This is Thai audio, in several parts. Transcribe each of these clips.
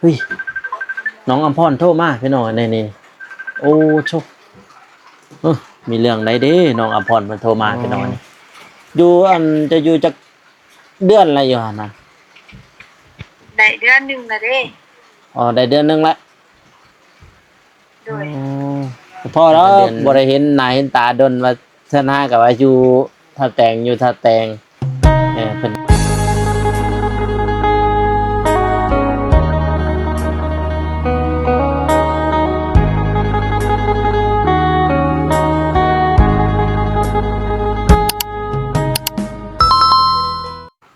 เฮ้ยน้องอำพรโทรมาพี่น้องในนี่โอ้โชเออมีเรื่องใดเด้น้องอำพรมันโทรมาพี่น้องนี่อยู่จะอยู่จักเดือนอะไรอยู่หั่นน่ะได้เดือนหนึ่งและเด้อ๋อได้เดือนหนึงละโดอ๋ยอพอแล้วบ่ได้เห็นหน้าเห็นตาดนว่าเทื่อหน้าก็ว่าอยู่ท่าแตงอยู่ท่าแตงเพิ่น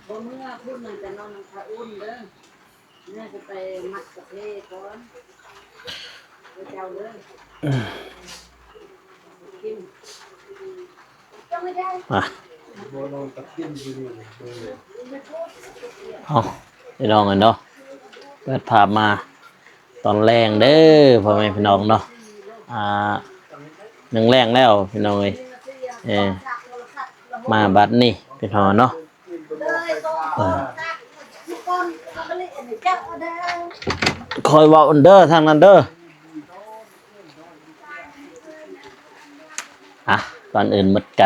บ่เมื่อพูดมันจะนอนน้ำพระอุ่นเด้อแม่จะไปมัดกะเพราก่อนเจ้าเด้อกินอ่ะเอาพี่น้องกันเนาะเปิดภาพมาตอนแรงเด้อพ่อแม่พี่น้องเนาะอ่าหนึ่งแรงแล้วพี่น้องเอ้ยมาบัดนี้พี่น้องเนาะคอยเว่าอันเด้อทางนั้นเด้ออ่ะก่อนอื่นหมดก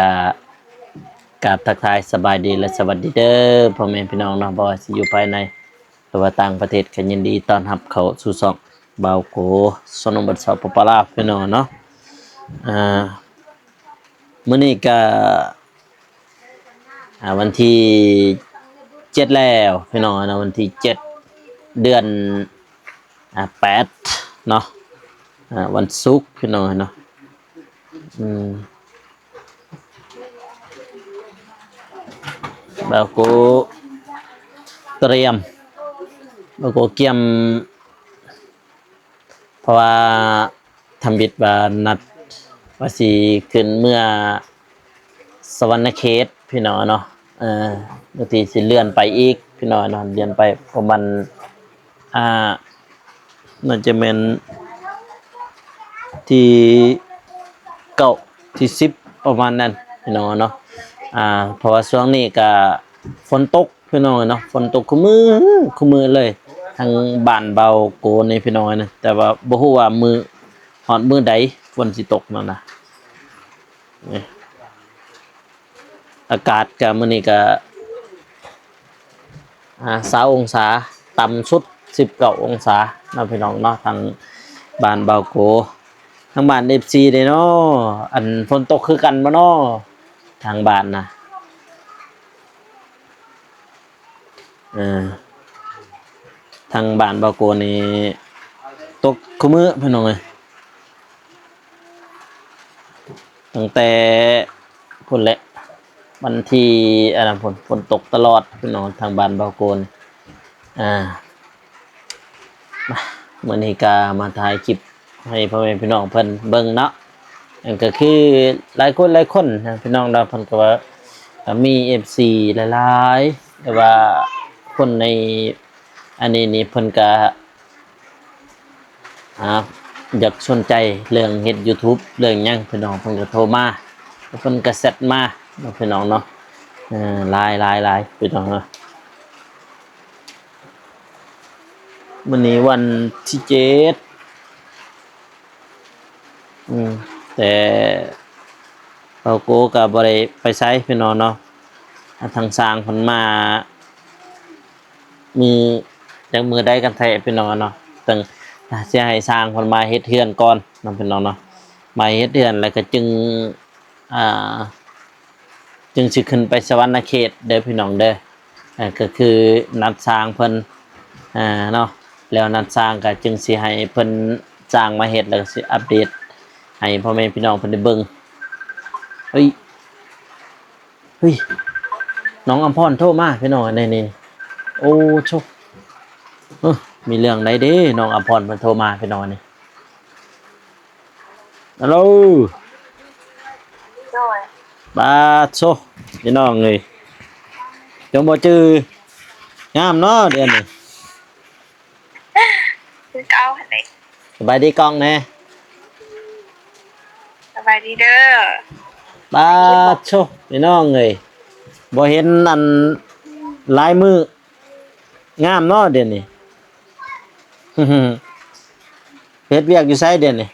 ราบทักทายสบายดีและสวัสดีเด้อพ่อแม่พี่น้องเนาะบ่ว่าสิอยู่ภายในหรือว่าต่างประเทศก็ยินดีต้อนรับเข้าสู่ช่องบ่าวโกสนมบัดสาวปปลาวพี่น้องเนาะอ่ามื้อนี้ก็วันที่7แล้วพี่น้องนะวันที่7เดือน8เนาะวันศุกร์พี่น้องเนาะบ่าวโกเตรียมบ่าวโกเกียมเพราะว่าทำบิดว่านัดว่าสิขึ้นเมื่อสวรรณเขตพี่น้องเนาะบางทีสิเลื่อนไปอีกพี่น้องเนาะเลื่อนไปประมาณน่าจะเป็นที่9ที่10ประมาณนั้นพี่น้องเนาะเพราะว่าช่วงนี้ก็ฝนตกพี่น้องเนาะฝนตกคุมือเลยทางบ้านเบาโกในพี่น้องนะแต่ว่าบ่ฮู้ว่าฮอดมื้อใดฝนสิตกนั่นน่ะอากาศก็มื้อนี้ก็20องศาต่ำสุด19องศาเนาะพี่น้องเนาะทางบ้านเบาโกทางบ้าน FC เด้เนาะอันฝนตกคือกันบ่เนาะทางบ้านน่ะทางบ้านเบาโกนี่ตกคุมื้อพี่น้องเอ้ยตั้งแต่พุ่นแหละวันที่ฝนตกตลอดพี่น้องทางบ้านเบาโกนมื้อนี้ก็มาถ่ายคลิปให้พ่อแม่พี่น้องเพิ่นเบิ่งเนาะนั่นก็คือหลายคนนะพี่น้องเราเพิ่นก็ว่ามี FC หลายๆแต่ว่าคนในอันนี้นี่เพิ่นก็อยากสนใจเรื่องเฮ็ด YouTube เรื่องหยังพี่น้องเพิ่นก็โทรมาเพิ่นก็แชทมาพี่น้องเนาะหลายพี่น้องเนาะวันนี้วันที่7แต่เราโกก็บ่ได้ไปไสพี่น้องเนาะทางสร้างเพิ่นมามือจักมือใดกันแท้พี่น้องเนาะตึงสิให้สร้างเพิ่นมาเฮ็ดเรือนก่อนเนาะพี่น้องเนาะมาเฮ็ดเรือนแล้วก็จึงสิขึ้นไปสวรรณเขตเด้อพี่น้องเด้อก็คือนัดสร้างเพิ่นเนาะแล้วนัดสร้างก็จึงสิให้เพิ่นสร้างมาเฮ็ดแล้วก็สิอัปเดตให้พ่อแม่พี่น้องเพิ่นได้เบิ่งเฮ้ยน้องอำพรโทรมาพี่น้องนี่โอ้โชมีเรื่องใดเด้น้องอำพรเพิ่นโทรมาพี่น้องนี่ฮัลโหลโดยบาโชพี่น้องเอ้ยจงบ่จื้องามเนาะเดือนนี้คือเก้าหันเลยสบายดีกล้องแน่สบายดีเด้อบาโชพี่น้องเอ้ยบ่เห็นอันลายมืองามเนาะเดือนนี้ เฮ็ดเวียกอยู่ไสเดี๋ยวนี้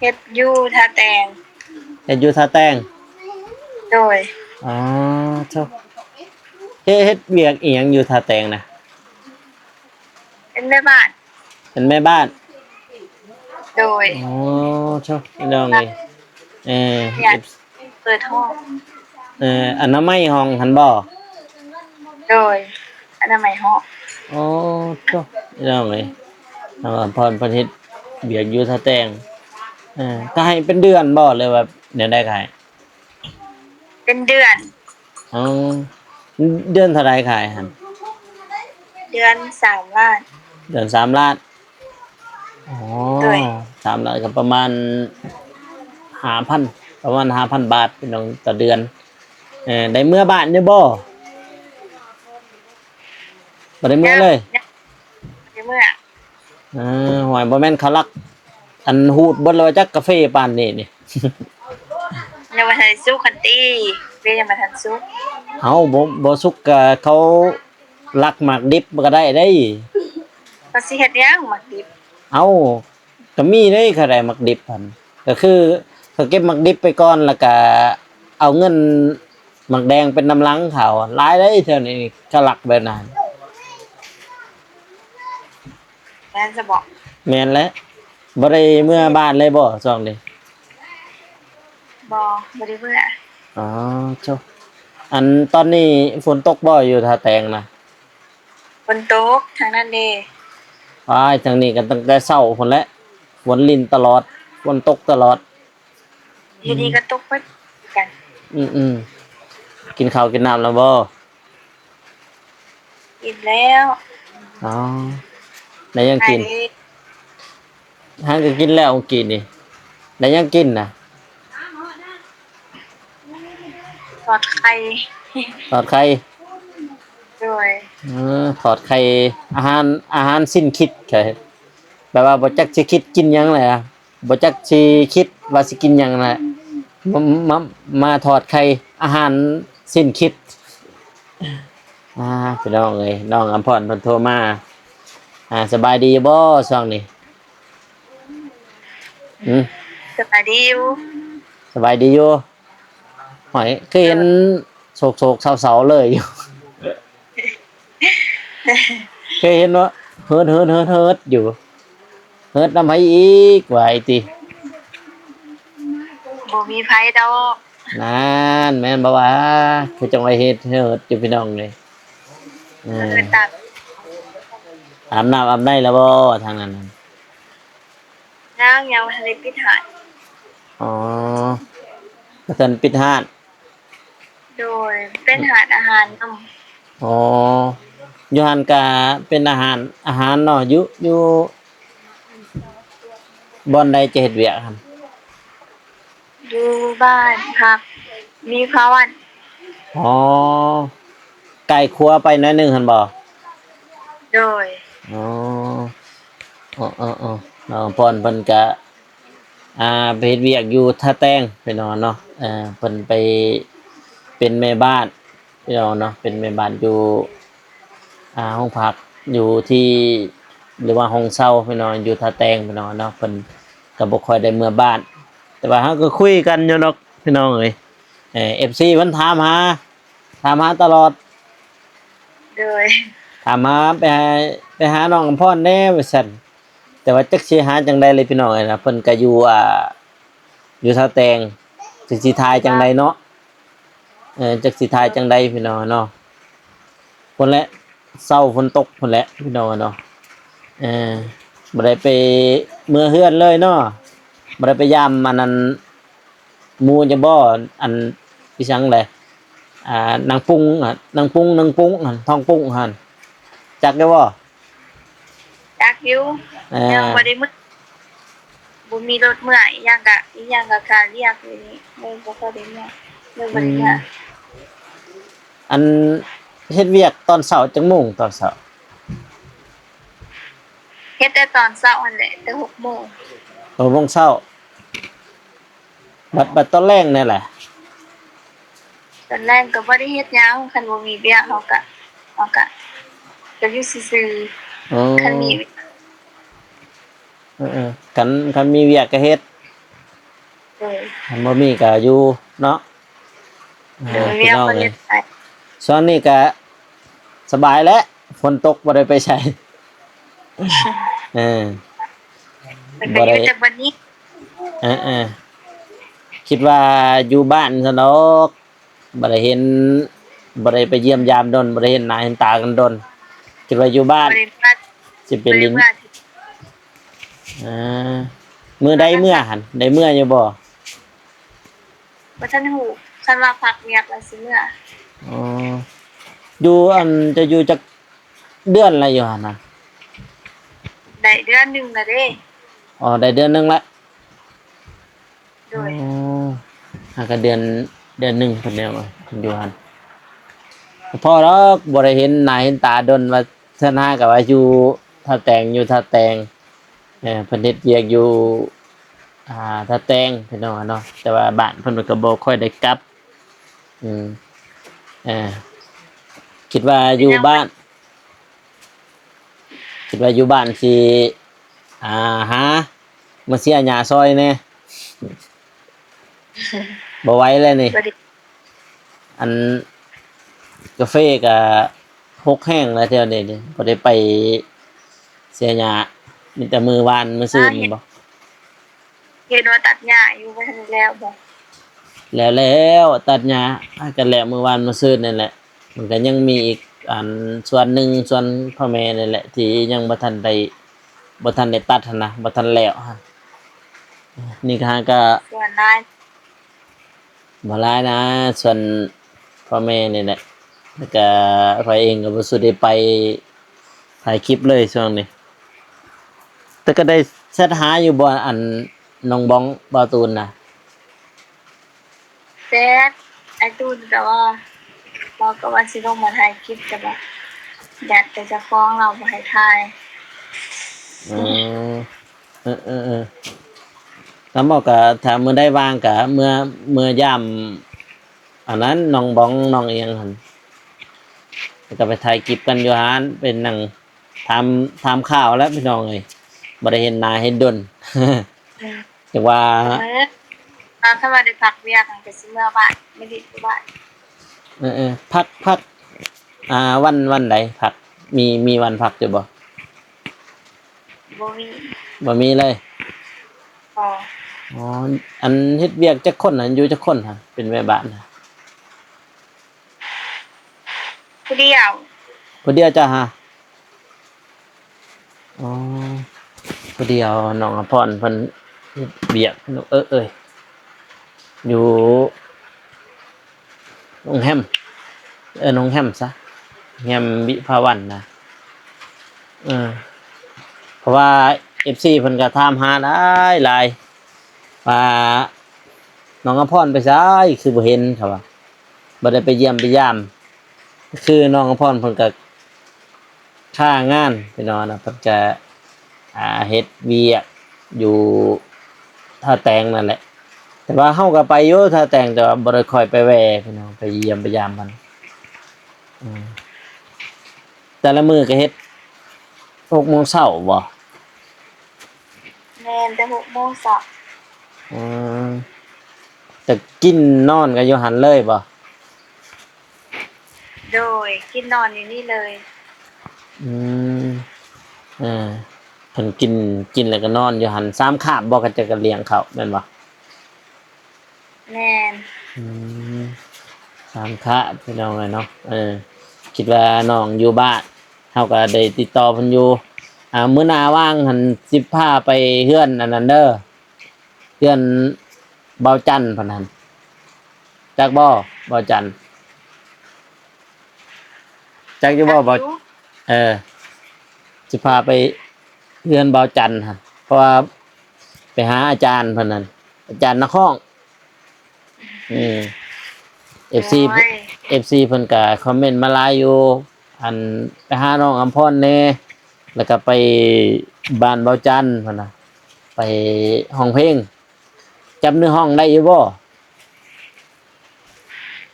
เฮ็ดอยู่ท่าแตง เฮ็ดอยู่ท่าแตง โดย อ๋อเจ้าเฮ็ดเวียกอีหยังอยู่ท่าแตงนะ เป็นแม่บ้าน เป็นแม่บ้าน โดย อ๋อเจ้าพี่น้องเอ้ยเอ่อ อยากเปิดห้อง อนามัยห้องหันบ่ โดยอนามัยห้อง อ๋อเจ้าพี่น้องเอ้ยพรประเทศเวียกอยู่ท่าแตงก็ให้เป็นเดือนบ่เลยว่าเดี๋ยวได้ขาย เป็นเดือน อ๋อเดือนเท่าไรขายหั่น เดือน3 ล้าน เดือน3 ล้านอ๋อ ด้วย 3 ล้านก็ประมาณ5,000ประมาณ5,000 บาทพี่น้องต่อเดือนได้เมื่อบ้านอยู่บ่บ่ได้เมื่อเลย ในเมื่อ หวยบ่แม่นเขาลัก อันฮูดเบิดเลยว่าจักกาแฟปานนี้นี่ ยังมาทันสู้คันตี้เรียกยังมาทันสู้ เฮาบ่สุกก็เขาลักหมากดิบก็ได้เด้ ภาษีเฮ็ดยังหมักดิบ เอาก็มีเด้เขาได้หมากดิบหั่นก็คือเขาเก็บหมากดิบไปก่อนแล้วก็เอาเงินหมากแดงเป็นน้ำลังเขาหลายได้เท่านี้ก็ลักแบบนั้น แม่นจะบอก แม่นแล้วบ่ได้เมื่อบ้านเลยบ่ช่วงนี้ บ่ได้เมื่อ อ๋อเจ้าอันตอนนี้ฝนตกบ่อยู่ท่าแตงนะ ฝนตกทางนั้นเด้ อ้ายทางนี้ก็ตั้งแต่เช้าพุ่นแหละฝนลิ้นตลอดฝนตกตลอด อยู่ดีก็ตกไปกัน อืมกินข้าวกินน้ำแล้วบ่ อีกแล้ว อ๋อได้ยังกิน ไอ้ หางก็กินแล้วเมื่อกี้นี่ได้ยังกินน่ะ ทอดไข่ ทอดไข่ ด้วย ทอดไข่อาหารสิ้นคิดใช่แบบว่าบ่จักสิคิดกินหยังแหละบ่จักสิคิดว่าสิกินหยังแหละมามามาทอดไข่อาหารสิ้นคิดพี่น้องเอ้ยน้องอำพรเพิ่นโทรมาสบายดีบ่ช่วงนี้อืม สบายดีอยู่ สบายดีอยู่หอยเคยเห็นโศกเศร้าๆเลยอยู่ เคยเห็นว่าเฮิดอยู่เฮิดนำไผอีกว่าไอ้ติ บ่มีไผดอก นั่นแม่นบ่ว่าคือจังไว้เฮ็ดเฮิดอยู่พี่น้องเลยเออ เพิ่นตัด อาบน้ำอาบได้แล้วบ่ทางนั้นน่ะ ยังบ่ทันได้ปิดหาด อ๋อก็ซั่นปิดห้าน โดยเป็นหาดอาหารนำ อ๋ออยู่หันก็เป็นอาหารเนาะอยู่บ่อนใดจะเฮ็ดเวียกหั่น อยู่บ้านพักมีพาวัน อ๋อไก่ครัวไปหน่อยหนึงหั่นบ่ โดย อ๋อน้องพรเพิ่นก็ไปเฮ็ดเวียกอยู่ท่าแต้งพี่น้องเนาะเพิ่นไปเป็นแม่บ้านพี่น้องเนาะเป็นแม่บ้านอยู่ห้องพักอยู่ที่หรือว่าห้องเช่าพี่น้องอยู่ท่าแต้งพี่น้องเนาะเพิ่นก็บ่ค่อยได้เมื่อบ้าน แต่ว่าเฮาก็คุยกันอยู่เนาะพี่น้องเอ้ยFC เพิ่นถามหาตลอด โดย ถามหาไปหาน้องอำพรแน่ว่าซั่นแต่ว่าจักสิหาจังไดเลยพี่น้องเอ้ยนะเพิ่นก็อยู่อยู่ท่าแตงจักสิทายจังไดเนาะจักสิทายจังไดพี่น้องเนาะพุ่นแหละเช้าฝนตกพุ่นแหละพี่น้องเนาะเออบ่ได้ไปเมื่อเฮือนเลยเนาะบ่ได้ไปยามอันนั้นหมู่จะบ่อันพี่สังแหละนางปุ้งอะนางปุ้งหั่นท้องปุ้งหั่นจักได้บ่ จักอยู่ ยังบ่ได้มื้อบ่มีรถเมื่ออีหยังก็การเรียกอยู่นี่เลยบ่ค่อยได้เมื่อเลยบ่ได้เมื่อ อันเฮ็ดเวียกตอนเช้าจังโมงตอนเช้า เฮ็ดแต่ตอนเช้านั่นแหละแต่6:00น 6 โมงเช้าบัดตอนแรงนี่แหละ ตอนแรกก็บ่ได้เฮ็ดหยังคันบ่มีเวียกเฮาก็อยู่ซื่อ อ๋อ คันมี คันมีเวียกก็เฮ็ด เลย คันบ่มีก็อยู่เนาะ โดย พี่ เรียก น้อง ว่า เล เฮ็ ย ดไป ช่วงนี้ก็สบายแล้วฝนตกบ่ได้ไปใช้ เออ มันก็อยู่แต่บัดนี้ เออคิดว่าอยู่บ้านซะเนาะบ่ได้เห็นบ่ได้ไปเยี่ยมยามดนบ่ได้เห็นหน้าเห็นตากันดนคิดว่าอยู่บ้าน บ่ได้มา สิไป บ่ได้ ลิ้น เมื่อ อ่ามื้อใดเมื่อหั่นได้เมื่ออยู่บ่ บ่ทันฮู้คันว่าพักเวียกแล้วสิเมื่อ อ๋ออยู่จะอยู่จักเดือนละอยู่หั่นน่ะ ได้เดือนหนึงแล้วเด้ อ๋อได้เดือนหนึงละ โดย อ๋อหาก็เเดือนหนึงเพิ่นแล้วเพิ่นอยู่หั่นพอแล้วบ่ได้เห็นหน้าเห็นตาดนว่าเทื่อหน้าก็ว่าอยู่ท่าแตงอยู่ท่าแตงเพิ่นเฮ็ดเวียกอยู่ท่าแตงพี่น้องอะเนาะแต่ว่าบ้านเพิ่นก็บ่ค่อยได้กลับอืมเออคิดว่าอยู่บ้าน คิดว่าอยู่บ้านสิหามาเสียหญ้าซอยแน่ บ่ไหวแล้วนี่ บ่ได้ อันกาแฟก็หกแห้งแล้วเท่านี้นี่บ่ได้ไปเสียหญ้ามีแต่มือวานมื้อซื่นนี่บ่ เห็นว่าตัดหญ้าอยู่บ่ทันแล้วบ่ แล้วตัดหญ้ากันแล้วมื้อวานมื้อซื่นนั่นแหละมันก็ยังมีอีกอันส่วนหนึ่งส่วนพ่อแม่นั่นแหละที่ยังบ่ทันได้ตัดหั้นนะบ่ทันแล้วฮะนี่ก็หาก็ ส่วนนาย บ่หลายนะส่วนพ่อแม่นี่แหละแล้วก็ข้อยเองก็บ่สุได้ไปถ่ายคลิปเลยช่วงนี้แต่ก็ได้แชทหาอยู่บ่อันน้องบ้องบ่าวตูนน่ะ แต่ไอ้ตูนก็ว่าเราก็ว่าสิลงมาถ่ายคลิปแต่ว่าอยากแต่จะฟ้องเราบ่ให้ถ่าย อ๋อแล้วหมอก็ถ้ามื้อใดว่างก็เมื่อยามอันนั้นน้องบ้องน้องเอียงหั่นแล้วก็ไปถ่ายคลิปกันอยู่หานเป็นหนังทำข่าวแล้วพี่น้องเอ้ยบ่ได้เห็นหน้าเห็นดน อืม แต่ว่า ถ้าว่าได้พักเวียกก็สิเมื่อบ้านไม่ได้อยู่บ้าน พักวันใดพักมีวันพักอยู่บ่ บ่มี บ่มีเลย พอ อ๋ออันเฮ็ดเวียกจักคนน่ะอยู่จักคนฮะเป็นแม่บ้านน่ะ ผู้เดียว ผู้เดียวจ้ะฮะอ๋อผู้เดียวน้องอภรเพิ่นเฮ็ดเวียกอยู่โรงแรมโรงแรมซะแรมวิภาวันนะเออเพราะว่า FC เพิ่นก็ถามหาหลายว่าน้องอภรไปไสคือบ่เห็นครับว่าบ่ได้ไปเยี่ยมไปยาม คือน้องอภรเพิ่นก็ค่างานไปนอนนะเพิ่นจะเฮ็ดเวียกอยู่ท่าแตงนั่นแหละแต่ว่าเฮาก็ไปอยู่ท่าแตงแต่ว่าบ่ได้ค่อยไปแวะพี่น้องไปเยี่ยมไปยามมันอืมแต่ละมื้อก็เฮ็ด6 โมงเช้าบ่ แม่นแต่6 โมงเช้า อืมแต่กินนอนก็อยู่หันเลยบ่ โดยกินนอนอยู่นี่เลย อืมเออเพิ่นกินแล้วก็นอนอยู่หัน3 คาบบ่ก็จะก็เลี้ยงเขาแม่นบ่ แม่น อืม3 คะพี่น้องเลยเนาะคิดว่าน้องอยู่บ้านเฮาก็ได้ติดต่อเพิ่นอยู่มื้อหน้าว่างหั่นสิพาไปเฮือนอันนั้นเด้อเฮือนเบาจันทร์เพิ่นหั่นจักบ่เบาจันทร์จักอยู่บ่เบาสิพาไปเฮือนเบาจันทร์หั่นเพราะว่าไปหาอาจารย์เพิ่นนั่นอาจารย์นครอืม FC โอ้ย FC เพิ่นก็คอมเมนต์มาหลายอยู่อันไปหาน้องอำพรแหน่แล้วก็ไปบ้านเบาจันทร์พุ่นน่ะไปห้องเพลงจำเนื้อห้องได้อยู่บ่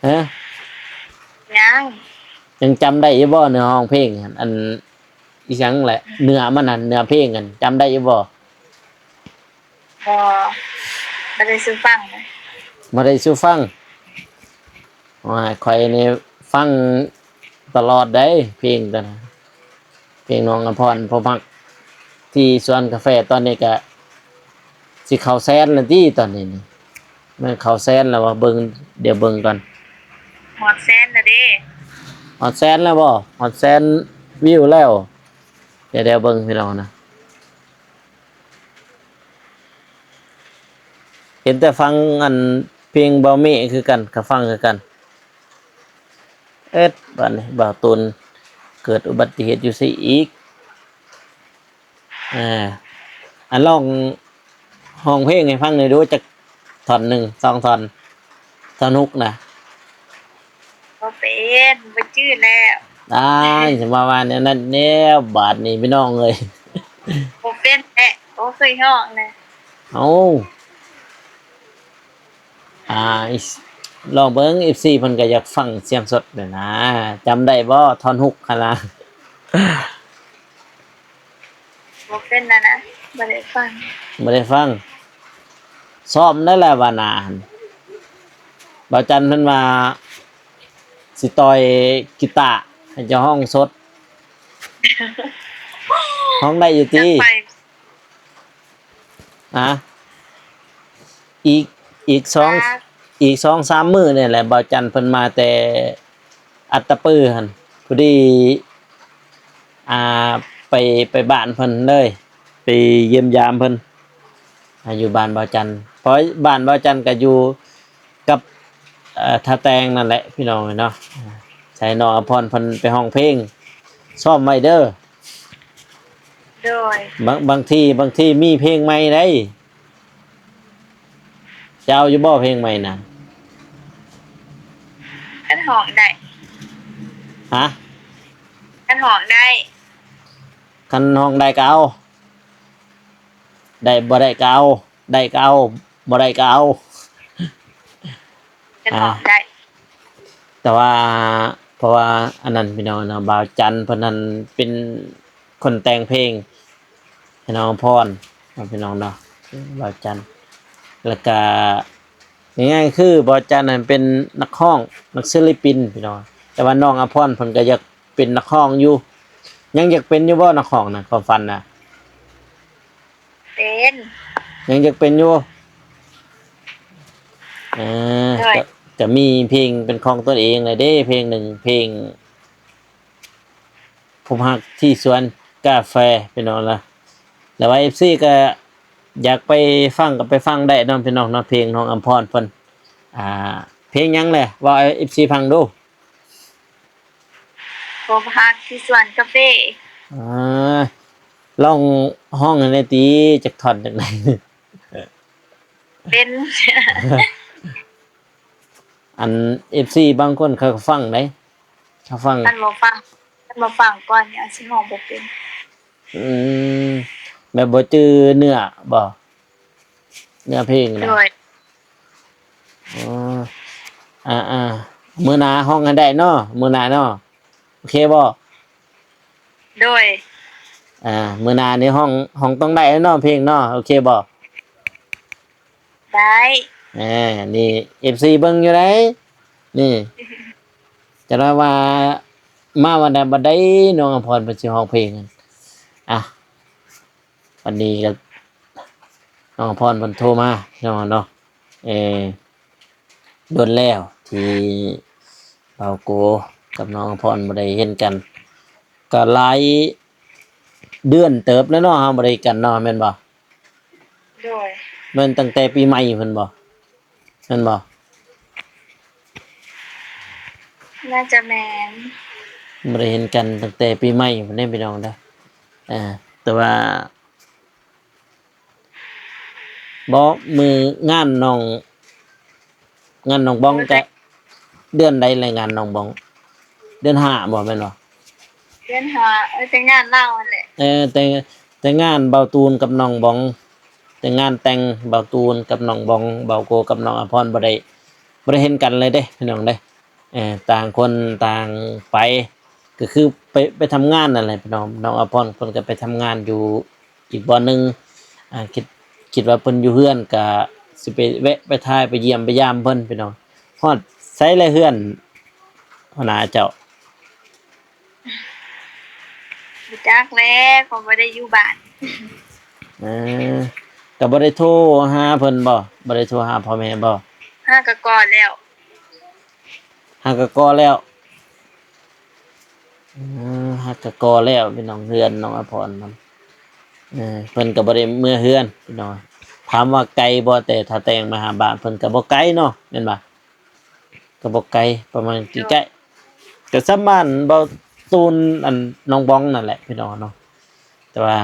ฮะ ยัง ยังจำได้อยู่บ่เนื้อห้องเพลงอัน อีหยังแหละเนื้อมันน่ะเนื้อเพลงกันจำได้อยู่บ่ บ่บ่ได้ซื้อฟังนะ บ่ได้สู้ฟังว่าข่อยนี่ฟังตลอดได้เพลงตัวนั้นเพลงน้องอภรณ์พอมักที่สวนกาแฟตอนนี้ก็สิเข้าแสนแล้วติตอนนี้นี่มันเข้าแสนแล้วว่าเบิ่งเดี๋ยวเบิ่งก่อน หอดแซนน่ะเด้ ฮอดแสนแล้วบ่ฮอดแสนวิวแล้วเดี๋ยวเบิ่งพี่น้องนะเห็นแต่ฟังอันเพลงเบาเมฆคือกันก็ฟังคือกันบัดนี้บ่าวตุนเกิดอุบัติเหตุอยู่ซิอีกอันร้องห้องเพลงให้ฟังหน่อยดูจักท่อนหนึ่งสองท่อนสนุกนะ บ่เป็นบ่จื้อแล้ว ได้สมาวานเนี่ยนั่นแนวบาทนี่พี่น้องเลย บ่เป็นแอะบ่เคยร้องนะ เอาอ่าอิสลองเบิ้ง14เพิ่นก็อยากฟังเสียงสดเด้อนะจำได้บ่ท่อนฮุกหั่นล่ะ บ่เป็นนะบ่ได้ฟัง บ่ได้ฟังซ้อมได้แล้วว่านาหั่นบ่าวจันเพิ่นว่าสิต่อยกีตาร์ให้เจ้าห้องสดห้องได้อยู่ จะ ติ ไป อีกอีก2-3มื้อนี่แหละบ่าวจันเพิ่นมาแต่อัตตปือหั่นพอดีอ่าไปบ้านเพิ่นเลยไปเยี่ยมยามเพิ่นอยู่บ้านบ่าวจันเพราะบ้านบ่าวจันก็อยู่กับท่าแตงนั่นแหละพี่น้องเนาะใช้น้องอภรณ์เพิ่นไปห้องเพลงซ้อมไว้เด้อ โดย บางทีมีเพลงใหม่ได้จะเอาอยู่บ่เพลงใหม่น่ะ กันห้องได้ ฮะ กันห้องได้ คันห้องได้ก็เอาได้บ่ได้ก็เอาได้ก็เอาบ่ได้ก็เอา กันห้องได้ แต่ว่าเพราะว่าอันนั้นพี่น้องเนาะบ่าวจันทร์เพิ่นนั้นเป็นคนแต่งเพลงให้น้องพรพี่น้องเนาะบ่าวจันทร์แล้วก็ง่ายๆคือบ่าวจันทร์นั้นเป็นนักร้องนักศิลปินพี่น้องแต่ว่าน้องอภรณ์เพิ่นก็อยากเป็นนักร้องอยู่ยังอยากเป็นอยู่บ่นักร้องน่ะความฝันน่ะ เป็น ยังอยากเป็นอยู่เออ ใช่ จะมีเพลงเป็นของตัวเองเลยเด้เพลงหนึ่งเพลงผมฮักที่สวนกาแฟพี่น้องละแล้วว่า FC ก็อยากไปฟังก็ไปฟังได้เน้องพี่น้องเนาะเพลงน้องอำพรเพิ่นอ่า เพลงหยังแหละว่าให้ FC ฟังดู ผมพักที่สวนกาแฟ อ่าลองห้องอันนี้ติจักท่อนจักไหน เป็น อัน FC บางคนเขาก็ฟังได้เขาฟัง กันบ่ฟังกันบ่ฟังก่อนเนี่ยสิห้องบ่เป็น อืมแบบบ่จือเนื้อบ่เนื้อเพลงนะ โดย อ๋อมื้อหน้าห้องให้ได้เนาะมื้อหน้าเนาะโอเคบ่ โดย มื้อหน้านี่ห้องต้องได้เนาะเพลงเนาะโอเคบ่ ได้ นี่ FC เบิ่งอยู่ไดนี่จะว่ามาวันใดบัดใดน้องอภรณ์เพิ่นสิร้องเพลงกันวันนี้ก็น้องอภรณ์เพิ่นโทรมาเนาะโดนแล้วที่เปาโกกับน้องอภรณ์บ่ได้เห็นกันก็หลายเดือนเติบแล้วเนาะเฮาบ่ได้กันเนาะแม่นบ่ โดย แม่นตั้งแต่ปีใหม่เพิ่นบ่แม่นบ่ น่าจะแม่น บ่ได้เห็นกันตั้งแต่ปีใหม่พุ่นเด้พี่น้องเด้อแต่ว่าบ่มืองานน้องบ้องก็เดือนใดรายงานน้องบ้อง เดือนห้าบ่แม่นบ่ เรียนหาแต่งานเล่านั่นแหละ แต่งานเบาตูนกับน้องบ้อง แต่งานแต่งเบาตูนกับน้องบ้องเบาโกกับน้องอภรณ์บ่ได้เห็นกันเลยเด้พี่น้องเด้ต่างคนต่างไป ก็คือไปทำงานนั่นแหละพี่น้องน้องอภรณ์เพิ่นก็ไปทำงานอยู่อีกบ่อนหนึงคิดว่าเพิ่นอยู่เฮือนก็สิไปแวะไปทายไปเยี่ยมไปยามเพิ่นพี่น้องฮอดไสแลเฮือนหัวหน้าเจ้า รู้จักแล้วเขาบ่ได้อยู่บ้าน เออก็บ่ได้โทรหาเพิ่นบ่ได้โทรหาพ่อแม่บ่ ห้าก็ก่อนแล้ว หากก็แล้วหากก็แล้วพี่น้องเฮือนน้องอภรณ์มันเพิ่นก็บ่ได้เมื่อเฮือนพี่น้องถามว่าไกลบ่แต่ถ้าแต่งมาหาบ้านเพิ่นก็บ่ไกลเนาะแม่นบ่ก็บ่ไกลประมาณกี่ใกล้ก็สมานเบาตูนอันน้องบ้องนั่นแหละพี่น้องเนาะแต่ว่า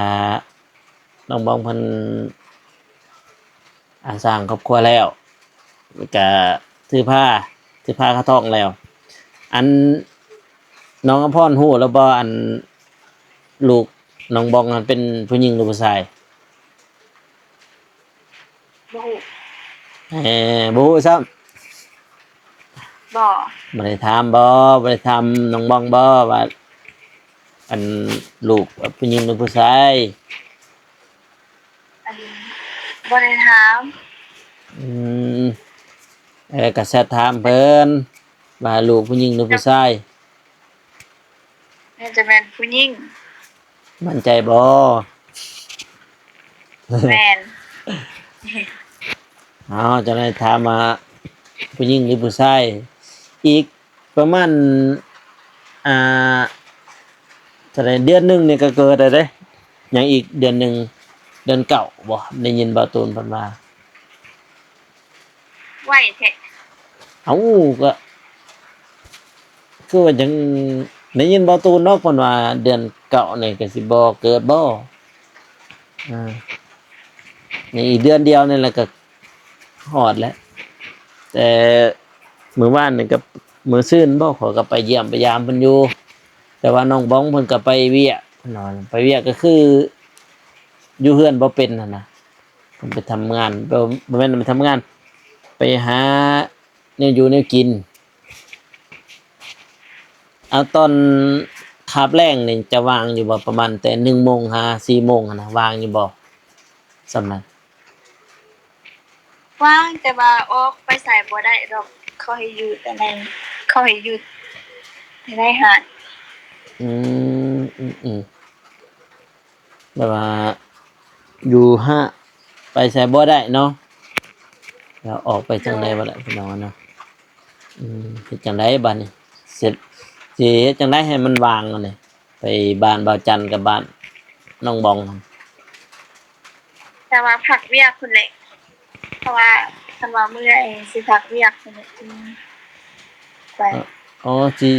น้องบ้องเพิ่นสร้างครอบครัวแล้วก็ซื้อผ้าเข้าท้องแล้ว อันน้องอภรณ์ฮู้แล้วบ่อันลูกน้องบ้องนั้นเป็นผู้หญิงหรือผู้ชาย บ่ฮู้ บ่ฮู้ซ้ำ บ่ บ่ได้ถามบ่ได้ถามน้องบ้องบ่ว่าอันลูกผู้หญิงหรือผู้ชาย อันบ่ได้ถาม อืมก็แชทถามเพิ่นว่าลูกผู้หญิงหรือผู้ชาย น่าจะเป็นผู้หญิง มั่นใจบ่ แม่น จะได้ถามมาผู้หญิงหรือผู้ชายอีกประมาณอ่าเท่าไหร่เดือนหนึงนี่ก็เกิดได้เด้ยังอีกเดือนหนึงเดือนเก่าบ่ได้ยินบ่าวตูนเพิ่นว่า ไหวแท้ เอ้าก็คือว่าจังได้ยินบ่าวตูนเนาะเพิ่นว่าเดือนเก่านี่ก็สิบ่เกิดบ่อ่านี่อีกเดือนเดียวนี่แหละก็ฮอดแล้วแต่มื้อวานนี่ก็มื้อซื่นบ่ขอยก็ไปเยี่ยมไปยามเพิ่นอยู่แต่ว่าน้องบ้องเพิ่นก็ไปเวียกเพิ่นว่าไปเวียกก็คืออยู่เฮือนบ่เป็นนั่นน่ะเพิ่นไปทำงานบ่แม่นไปทำงานไปหาแนวอยู่แนวกิน เอาตอนคาบแรงนี่จะวางอยู่บ่ประมาณแต่1โมงหา4โมงอะนะวางอยู่บ่สำนั้น ว่างแต่ว่าออกไปใส่บ่ได้ดอกเขาให้อยู่แต่ในเขาให้อยู่ในหาด อืแบบว่าอยู่ห้าไปใส่บ่ได้เนาะแล้วออกไปจังได๋บ่ได้พี่น้องเนาะเฮ็ดจังไดบัดนี้เสร็จสิเฮ็ดจังไดให้มันวางอะนี่ไปบ้านบ่าวจันทร์กับบ้านน้องบองหั่น แต่ว่าผักเวียกพุ่นแหละเพราะว่าคันว่ามื้อไอ้สิผักเวียกพุ่นแหละไป อ๋อ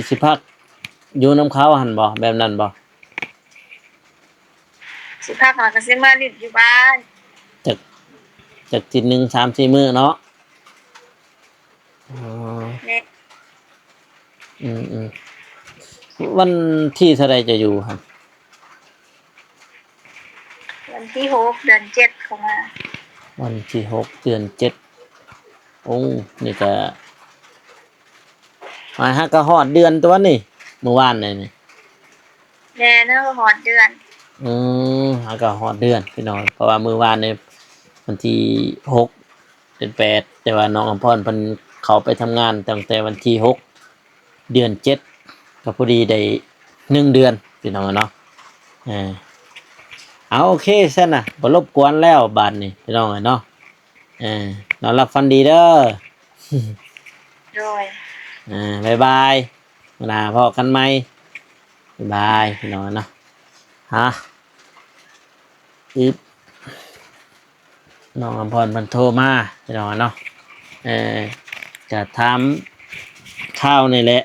สิพักอยู่นำเขาหั่นบ่แบบนั้นบ่ สิผักแล้วก็สิมาลิ้นอยู่บ้าน จากทีหนึ่ง3-4มื้อเนาะอ๋อ แม่ อืมวันที่เท่าไรจะอยู่ครับ วันที่6เดือน7เข้ามา วันที่6 เดือน 7โอ้นี่ก็มาฮะก็ฮอดเดือนตัวนี่เมื่อวานนี่ แม่เนาะฮอดเดือน ฮะก็ฮอดเดือนพี่น้องเพราะว่าเมื่อวานในวันที่6 เดือน 8แต่ว่าน้องอภรณ์เพิ่นเขาไปทำงานตั้งแต่วันที่6 เดือน 7ก็พอดีได้1 เดือนพี่น้องเนาะเออเอาโอเคซั่นน่ะบ่รบกวนแล้วบาดนี้พี่น้องเนาะนอนหลับฝันดีเด้อ โดย บ๊ายบายมื้อหน้าพอกันใหม่บ๊ายบายพี่น้องเนาะฮะอึ๊บน้องอภรณ์เพิ่นโทรมาพี่น้องเนาะจะถามข่าวนี่แหละ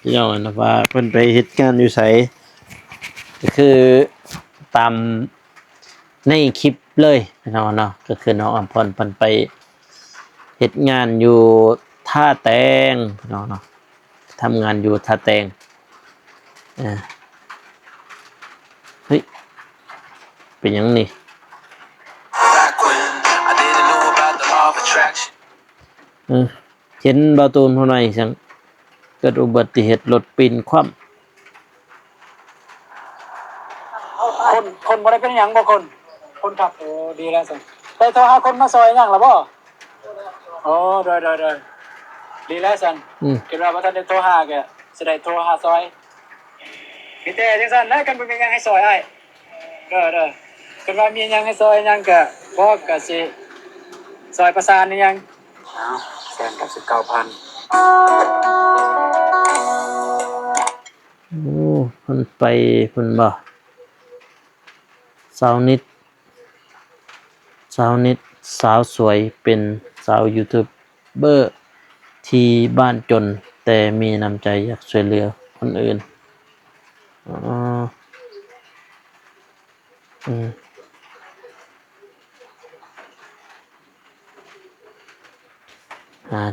พี่น้องเนาะว่าเพิ่นไปเฮ็ดงานอยู่ไสก็คือตามในคลิปเลยพี่น้องเนาะก็คือน้องอภรณ์เพิ่นไปเฮ็ดงานอยู่ท่าแตงพี่น้องเนาะทำงานอยู่ท่าแตงเฮ้ยเป็นหยังนี่ Back when I didn't know about the law of attraction. เห็นเบาตูนเท่าไหร่จังเกิดอุบัติเหตุรถปีนคว่ คนบ่ได้เป็นหยังบ่คนขับโอ้ดีแล้วสิได้โทรหาคนมาซอยหยังล่ะบ่โอ้ได้ดีแล้วสันคิดว่าบ่ทันได้โทรหาแกสิได้โทรหาซอยมีแต่จังซั่นนะกันบ่มีหยังให้ซอยอ้ายเด้อคิดว่ามีหยังให้ซอยหยังก็บ่ก็สิซอยประสานนี่ยังอ้าวแสนกับ19,000 โอ้เพิ่นไปเพิ่นบ่สาวนิดสาวสวยเป็นสาวยูทูบเบอร์ที่บ้านจนแต่มีน้ำใจอยากช่วยเหลือคนอื่นอ๋อ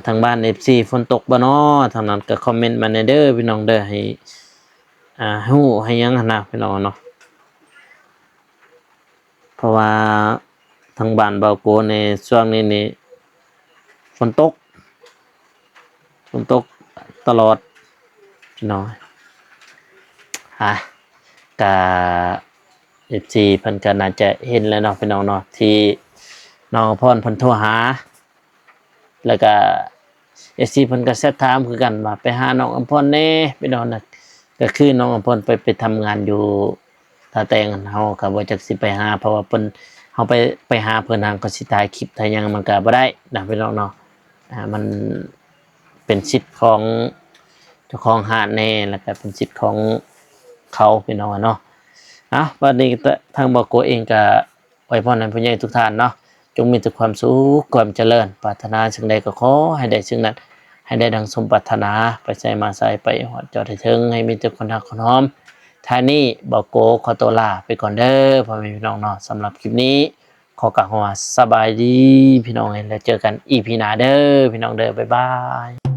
ทางบ้าน FC ฝนตกบ่เนาะทางนั้นก็คอมเมนต์มาในเด้อพี่น้องเด้อให้ฮู้ให้หยังหั่นน่ะพี่น้องเนาะเพราะว่าทางบ้านเบาโกในช่วงนี้นี่ฝนตกตลอดพี่น้องกะ FC เพิ่นก็น่าจะเห็นแล้วเนาะพี่น้องเนาะที่น้องพรเพิ่นโทรหาแล้วก็ FC เพิ่นก็แซดถามคือกันว่าไปหาน้องอำพรแน่พี่น้องน่ะก็คือน้องอำพรไปทำงานอยู่ท่าแตงเฮาก็บ่จักสิไปหาเพราะว่าเพิ่นเฮาไปหาเพิ่นทางก็สิถ่ายคลิปถ่ายหยังมันก็บ่ได้นะพี่น้องเนาะมันเป็นสิทธิ์ของเจ้าของห้างแน่แล้วก็เป็นสิทธิ์ของเขาพี่น้องเนาะวันนี้ทางบอกโกเองก็อวยพรให้ผู้ใหญ่ทุกท่านเนาะจงมีแต่ความสุขความเจริญปรารถนาสิ่งใดก็ขอให้ได้สิ่งนั้นให้ได้ดังสมปรารถนาไปใส่มาใส่ไปหอดจอดให้ถึงให้มีแต่คนรักคนหอมท่านี้บอกโกขอตัวลาไปก่อนเด้อพ่อแม่พี่น้องเนาะสำหรับคลิปนี้ขอกล่าวว่าสบายดีพี่น้องแล้วเจอกันอีพีหน้าเด้อพี่น้องเด้อบ๊ายบาย